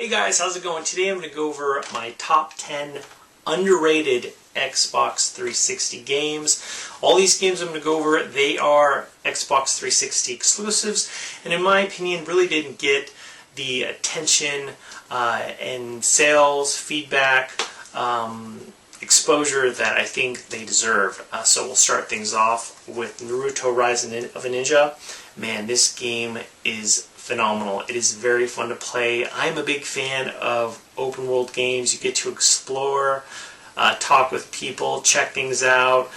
Hey guys, how's it going? Today I'm going to go over my top 10 underrated Xbox 360 games. All these games I'm going to go over, they are Xbox 360 exclusives, and in my opinion really didn't get the attention and sales, feedback, exposure that I think they deserve. So we'll start things off with Naruto Rise of a Ninja. Man, this game is phenomenal. It is very fun to play. I'm a big fan of open world games. You get to explore, talk with people, check things out,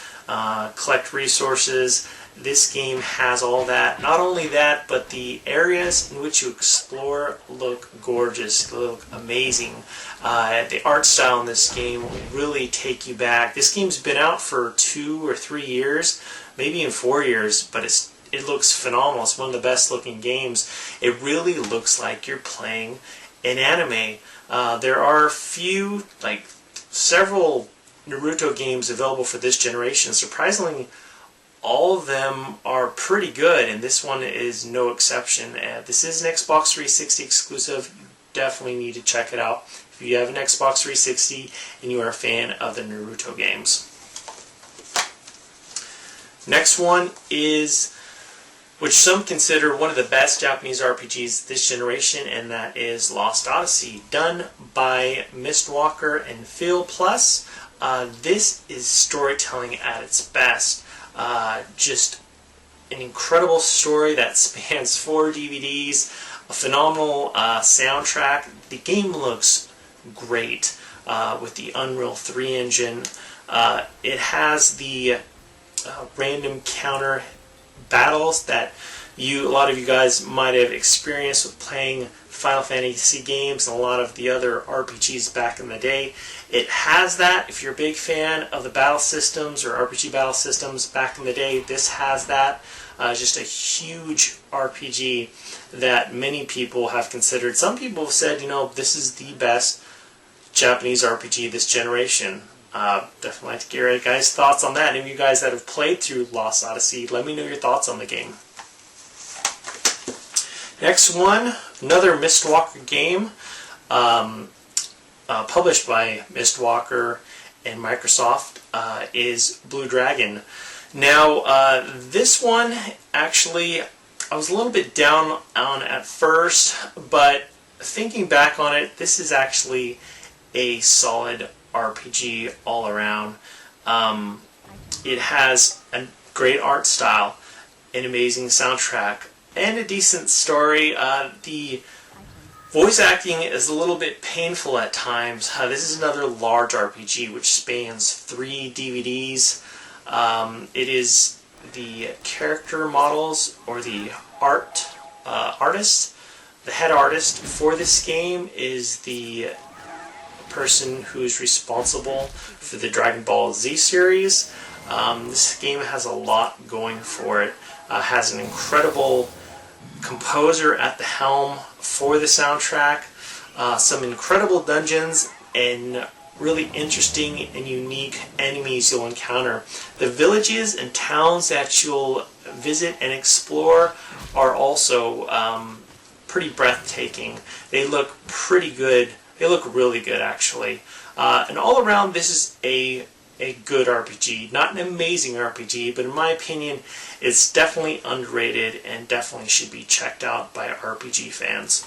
collect resources. This game has all that. Not only that, but the areas in which you explore look gorgeous, look amazing. The art style in this game will really take you back. This game's been out for 2 or 3 years, maybe even 4 years, but it looks phenomenal. It's one of the best looking games. It really looks like you're playing an anime. There are several Naruto games available for this generation. Surprisingly, all of them are pretty good, and this one is no exception. This is an Xbox 360 exclusive. You definitely need to check it out if you have an Xbox 360 and you are a fan of the Naruto games. Next one is, which some consider one of the best Japanese RPGs this generation, and that is Lost Odyssey, done by Mistwalker and Phil Plus. This is storytelling at its best. Just an incredible story that spans 4 DVDs, a phenomenal soundtrack. The game looks great with the Unreal 3 engine. It has the random counter battles that a lot of you guys might have experienced with playing Final Fantasy games and a lot of the other RPGs back in the day. It has that. If you're a big fan of the battle systems or RPG battle systems back in the day, this has that. Just a huge RPG that many people have considered. Some people have said, this is the best Japanese RPG this generation. Definitely like to get your guys' thoughts on that. Any of you guys that have played through Lost Odyssey, let me know your thoughts on the game. Next one, another Mistwalker game, published by Mistwalker and Microsoft, is Blue Dragon. Now, this one, actually, I was a little bit down on at first, but thinking back on it, this is actually a solid RPG all around. It has a great art style, an amazing soundtrack, and a decent story. The voice acting is a little bit painful at times. This is another large RPG which spans 3 DVDs. It is the character models or the artist. The head artist for this game is the person who is responsible for the Dragon Ball Z series. This game has a lot going for it. Has an incredible composer at the helm for the soundtrack, some incredible dungeons, and really interesting and unique enemies you'll encounter. The villages and towns that you'll visit and explore are also pretty breathtaking. They look pretty good. They look really good, actually. And all around, this is a good RPG. Not an amazing RPG, but in my opinion, it's definitely underrated and definitely should be checked out by RPG fans.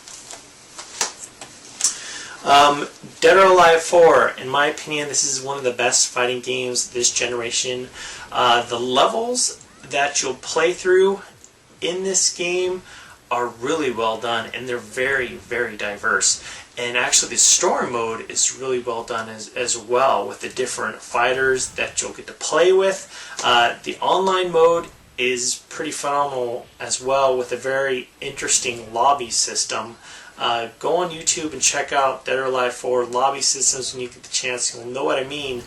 Dead or Alive 4, in my opinion, this is one of the best fighting games this generation. The levels that you'll play through in this game are really well done, and they're very, very diverse. And actually the story mode is really well done as well, with the different fighters that you'll get to play with. The online mode is pretty phenomenal as well, with a very interesting lobby system. Go on YouTube and check out Dead or Alive 4 lobby systems when you get the chance. You'll know what I mean.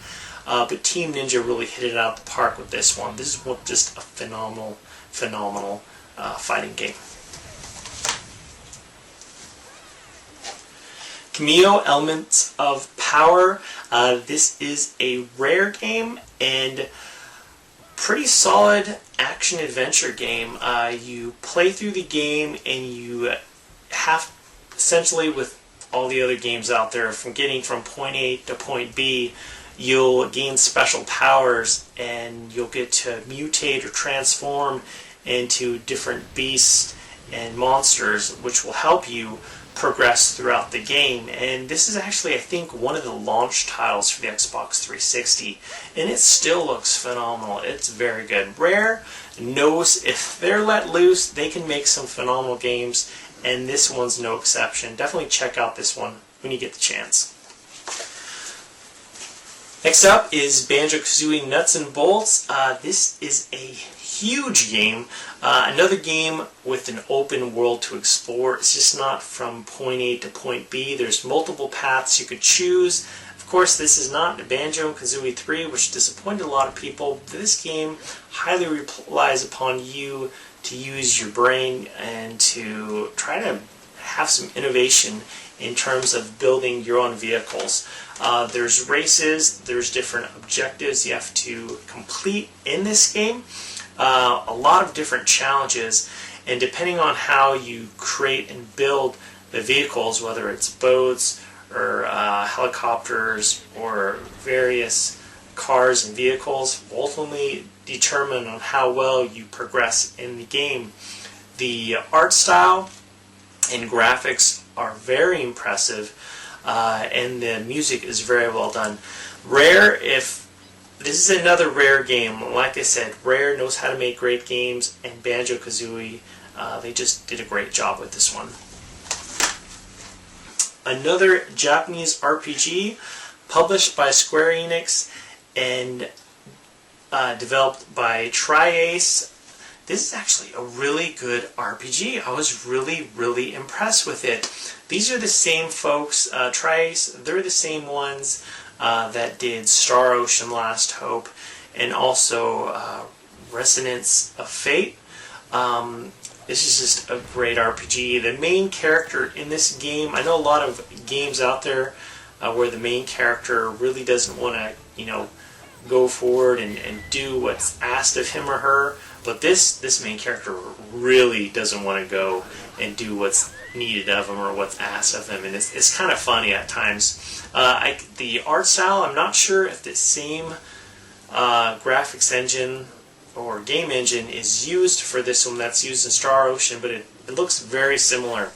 But Team Ninja really hit it out of the park with this one. This is just a phenomenal fighting game. Kamino, Elements of Power. This is a rare game and pretty solid action-adventure game. You play through the game and you have, essentially with all the other games out there, from getting from point A to point B, you'll gain special powers and you'll get to mutate or transform into different beasts and monsters, which will help you progress throughout the game. And this is actually, I think, one of the launch titles for the Xbox 360, and it still looks phenomenal. It's very good. Rare knows if they're let loose, they can make some phenomenal games, and this one's no exception. Definitely check out this one when you get the chance. Next up is Banjo-Kazooie Nuts and Bolts. This is a huge game. Another game with an open world to explore. It's just not from point A to point B. There's multiple paths you could choose. Of course, this is not Banjo-Kazooie 3, which disappointed a lot of people. This game highly relies upon you to use your brain and to try to have some innovation in terms of building your own vehicles. There's races, there's different objectives you have to complete in this game. A lot of different challenges, and depending on how you create and build the vehicles, whether it's boats or helicopters or various cars and vehicles, will ultimately determine on how well you progress in the game. The art style and graphics are very impressive, and the music is very well done. Rare, if this is another Rare game. Like I said, Rare knows how to make great games, and Banjo-Kazooie, they just did a great job with this one. Another Japanese RPG, published by Square Enix and developed by Tri-Ace. This is actually a really good RPG. I was really impressed with it. These are the same folks, Tri-Ace, they're the same ones that did Star Ocean Last Hope, and also Resonance of Fate. This is just a great RPG. The main character in this game, I know a lot of games out there where the main character really doesn't want to, go forward and do what's asked of him or her, but this main character really doesn't want to go and do what's needed of him or what's asked of him, and it's kind of funny at times. The art style, I'm not sure if the same graphics engine or game engine is used for this one that's used in Star Ocean, but it looks very similar.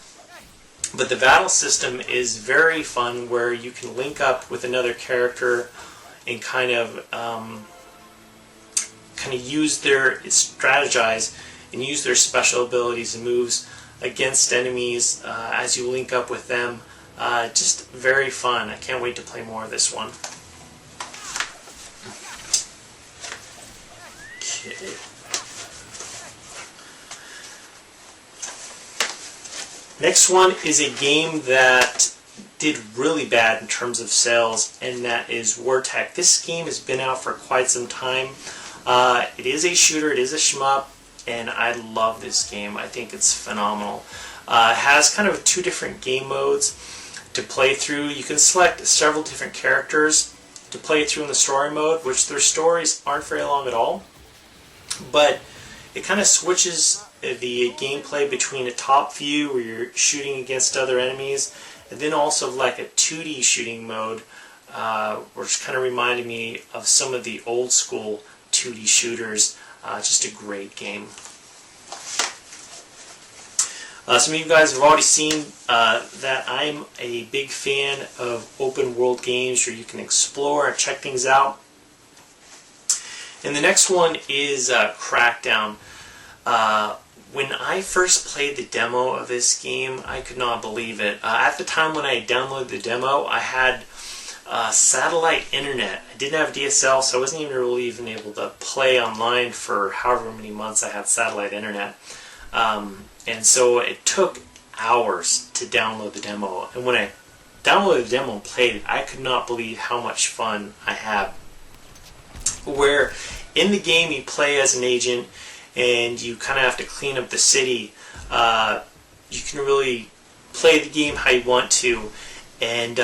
But the battle system is very fun, where you can link up with another character and kind of strategize and use their special abilities and moves against enemies as you link up with them. Just very fun. I can't wait to play more of this one. Okay. Next one is a game that did really bad in terms of sales, and that is Wartech. This game has been out for quite some time. It is a shooter, it is a shmup, and I love this game. I think it's phenomenal. It has kind of two different game modes to play through. You can select several different characters to play through in the story mode, which their stories aren't very long at all, but it kind of switches the gameplay between a top view where you're shooting against other enemies, and then also like a 2D shooting mode, which kind of reminded me of some of the old school 2D shooters. Just a great game. Some of you guys have already seen that I'm a big fan of open world games where you can explore and check things out. And the next one is Crackdown. When I first played the demo of this game, I could not believe it. At the time when I downloaded the demo, I had satellite internet. I didn't have DSL, so I wasn't even able to play online for however many months I had satellite internet. And so it took hours to download the demo. And when I downloaded the demo and played it, I could not believe how much fun I had. Where in the game you play as an agent, and you kind of have to clean up the city. You can really play the game how you want to, and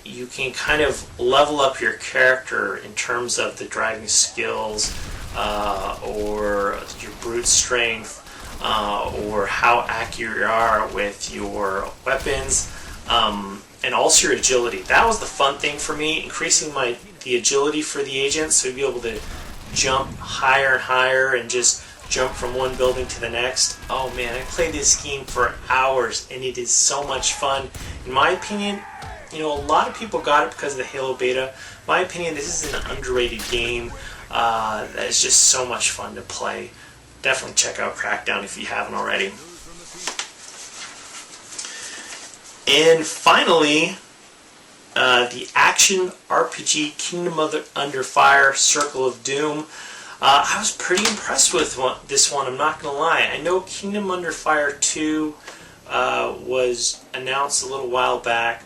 you can kind of level up your character in terms of the driving skills, or your brute strength, or how accurate you are with your weapons. And and also your agility. That was the fun thing for me, increasing the agility for the agent, so you'd be able to jump higher and higher and just jump from one building to the next. Oh man, I played this game for hours and it is so much fun. In my opinion, you know, a lot of people got it because of the Halo beta. In my opinion, this is an underrated game that is just so much fun to play. Definitely check out Crackdown if you haven't already. And finally, the action RPG Kingdom Under Fire Circle of Doom. I was pretty impressed with this one, I'm not going to lie. I know Kingdom Under Fire 2 was announced a little while back.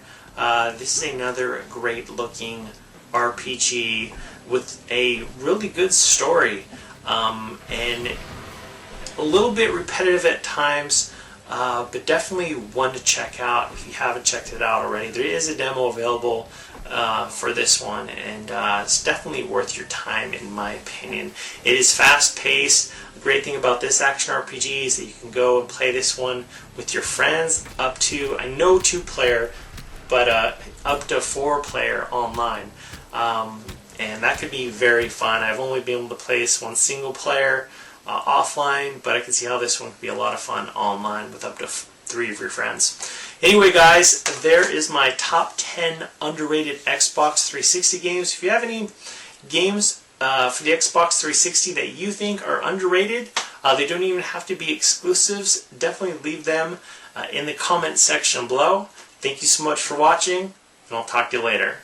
This is another great looking RPG with a really good story, and a little bit repetitive at times, but definitely one to check out if you haven't checked it out already. There is a demo available for this one, and it's definitely worth your time in my opinion. It is fast paced. The great thing about this action RPG is that you can go and play this one with your friends up to, I know 2-player, but up to 4-player online. And that could be very fun. I've only been able to play this one single player offline, but I can see how this one could be a lot of fun online with up to 3 of your friends. Anyway guys, there is my top 10 underrated Xbox 360 games. If you have any games for the Xbox 360 that you think are underrated, they don't even have to be exclusives, definitely leave them in the comment section below. Thank you so much for watching, and I'll talk to you later.